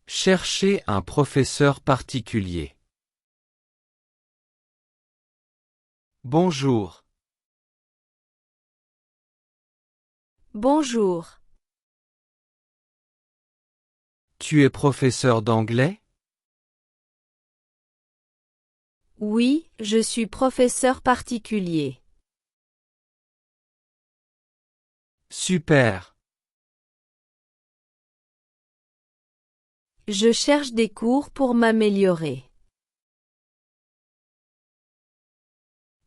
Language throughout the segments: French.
Cherchez un professeur particulier. Bonjour. Bonjour. Tu es professeur d'anglais? Oui, je suis professeur particulier. Super. Je cherche des cours pour m'améliorer.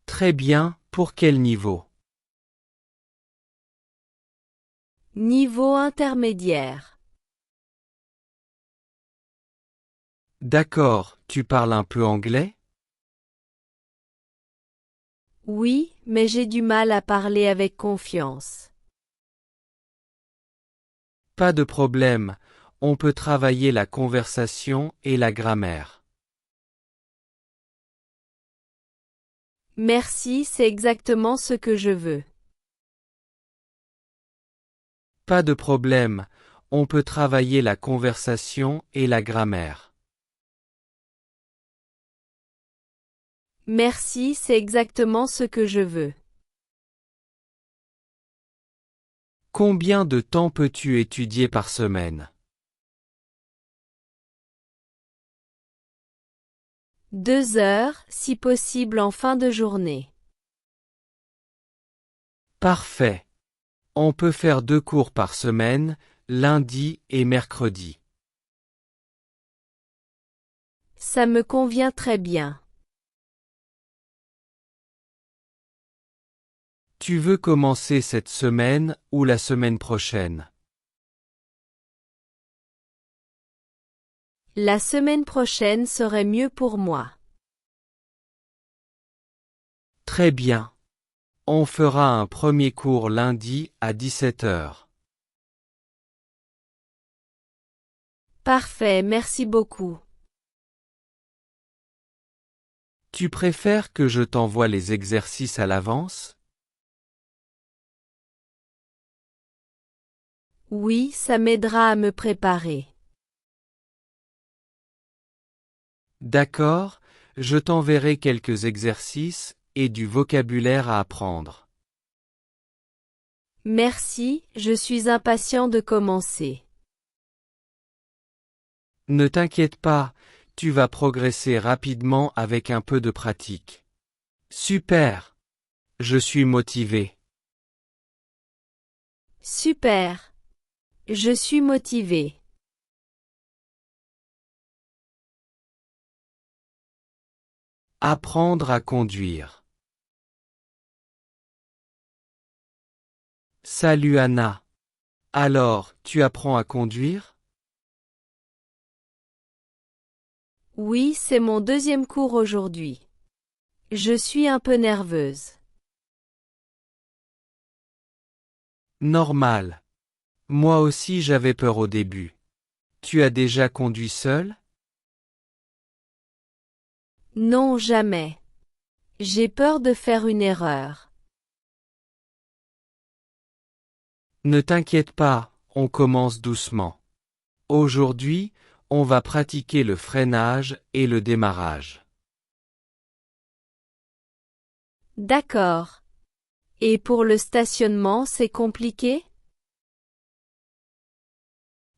Très bien, pour quel niveau? Niveau intermédiaire. D'accord, tu parles un peu anglais? Oui, mais j'ai du mal à parler avec confiance. Pas de problème, on peut travailler la conversation et la grammaire. Merci, c'est exactement ce que je veux. Pas de problème, on peut travailler la conversation et la grammaire. Merci, c'est exactement ce que je veux. Combien de temps peux-tu étudier par semaine? 2 heures, si possible en fin de journée. Parfait. On peut faire 2 cours par semaine, lundi et mercredi. Ça me convient très bien. Tu veux commencer cette semaine ou la semaine prochaine? La semaine prochaine serait mieux pour moi. Très bien. On fera un premier cours lundi à 17 heures. Parfait, merci beaucoup. Tu préfères que je t'envoie les exercices à l'avance? Oui, ça m'aidera à me préparer. D'accord, je t'enverrai quelques exercices et du vocabulaire à apprendre. Merci, je suis impatient de commencer. Ne t'inquiète pas, tu vas progresser rapidement avec un peu de pratique. Super! Je suis motivé. Super. Je suis motivé. Apprendre à conduire. Salut Anna. Alors, tu apprends à conduire? Oui, c'est mon deuxième cours aujourd'hui. Je suis un peu nerveuse. Normal. Moi aussi j'avais peur au début. Tu as déjà conduit seul? Non, jamais. J'ai peur de faire une erreur. Ne t'inquiète pas, on commence doucement. Aujourd'hui, on va pratiquer le freinage et le démarrage. D'accord. Et pour le stationnement, c'est compliqué?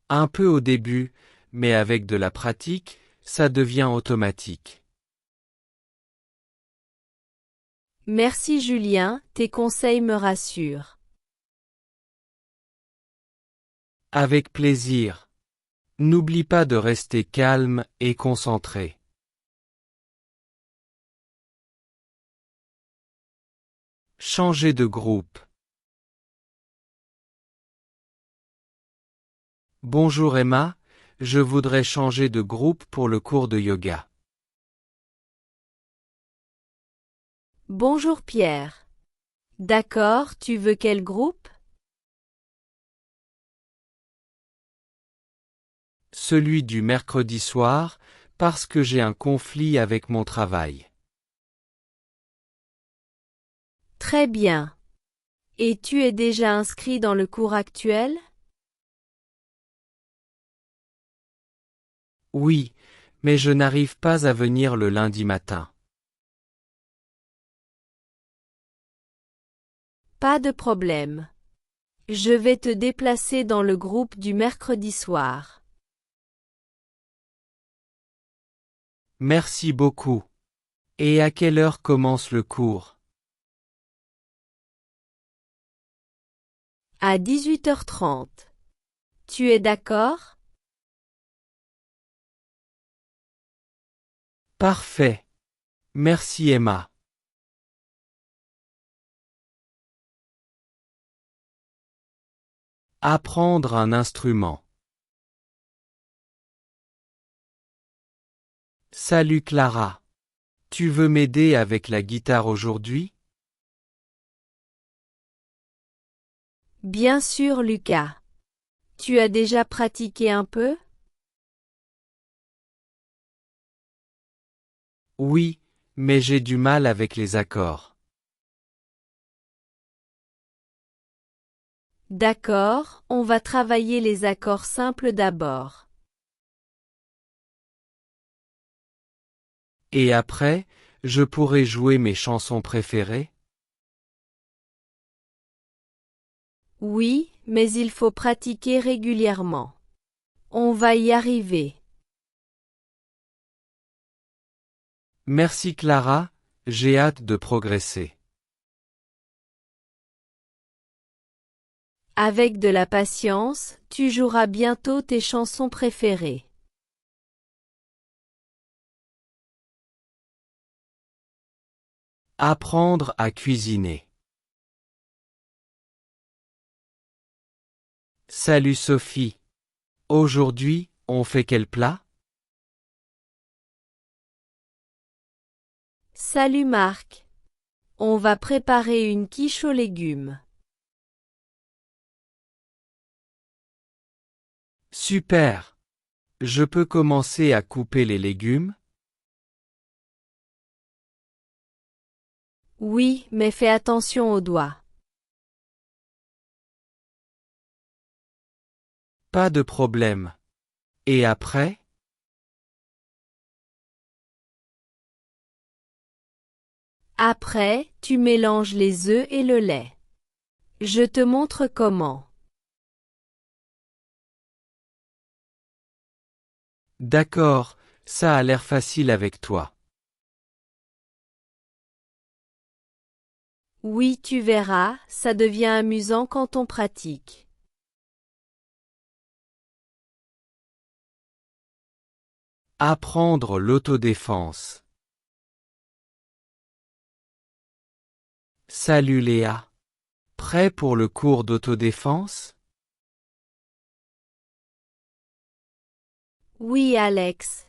Un peu au début, mais avec de la pratique, ça devient automatique. Merci Julien, tes conseils me rassurent. Avec plaisir. N'oublie pas de rester calme et concentré. Changer de groupe. Bonjour Emma, je voudrais changer de groupe pour le cours de yoga. Bonjour Pierre. D'accord, tu veux quel groupe? Celui du mercredi soir, parce que j'ai un conflit avec mon travail. Très bien. Et tu es déjà inscrit dans le cours actuel? Oui, mais je n'arrive pas à venir le lundi matin. Pas de problème. Je vais te déplacer dans le groupe du mercredi soir. Merci beaucoup. Et à quelle heure commence le cours? À 18h30. Tu es d'accord? Parfait. Merci Emma. Apprendre un instrument. Salut Clara. Tu veux m'aider avec la guitare aujourd'hui? Bien sûr, Lucas. Tu as déjà pratiqué un peu? Oui, mais j'ai du mal avec les accords. D'accord, on va travailler les accords simples d'abord. Et après, je pourrai jouer mes chansons préférées? Oui, mais il faut pratiquer régulièrement. On va y arriver. Merci Clara, j'ai hâte de progresser. Avec de la patience, tu joueras bientôt tes chansons préférées. Apprendre à cuisiner. Salut Sophie. Aujourd'hui, on fait quel plat? Salut Marc. On va préparer une quiche aux légumes. Super. Je peux commencer à couper les légumes? Oui, mais fais attention aux doigts. Pas de problème. Et après? Après, tu mélanges les œufs et le lait. Je te montre comment. D'accord, ça a l'air facile avec toi. Oui, tu verras, ça devient amusant quand on pratique. Apprendre l'autodéfense. Salut Léa. Prêt pour le cours d'autodéfense? Oui, Alex.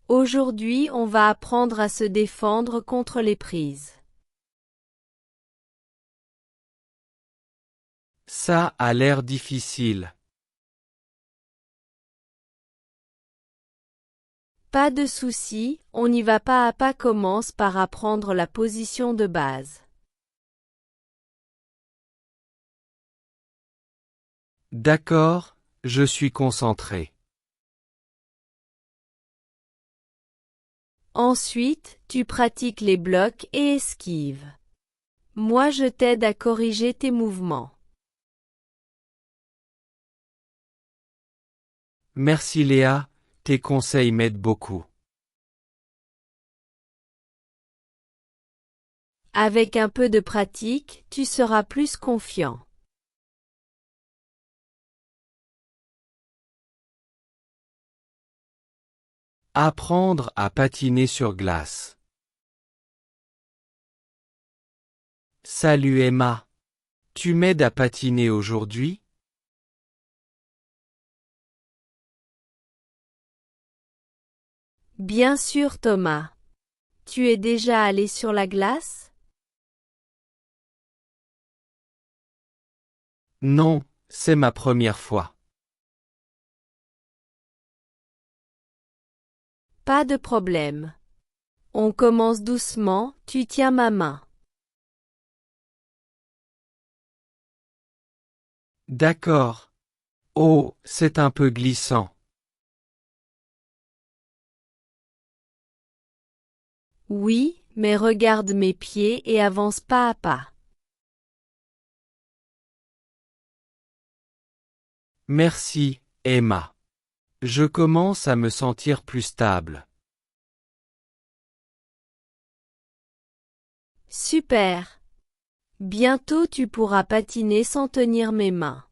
Aujourd'hui, on va apprendre à se défendre contre les prises. Ça a l'air difficile. Pas de souci, on y va pas à pas. Commence par apprendre la position de base. D'accord, je suis concentré. Ensuite, tu pratiques les blocs et esquives. Moi, je t'aide à corriger tes mouvements. Merci Léa, tes conseils m'aident beaucoup. Avec un peu de pratique, tu seras plus confiant. Apprendre à patiner sur glace. Salut Emma. Tu m'aides à patiner aujourd'hui? Bien sûr, Thomas. Tu es déjà allé sur la glace? Non, c'est ma première fois. Pas de problème. On commence doucement, tu tiens ma main. D'accord. Oh, c'est un peu glissant. Oui, mais regarde mes pieds et avance pas à pas. Merci, Emma. Je commence à me sentir plus stable. Super. Bientôt tu pourras patiner sans tenir mes mains.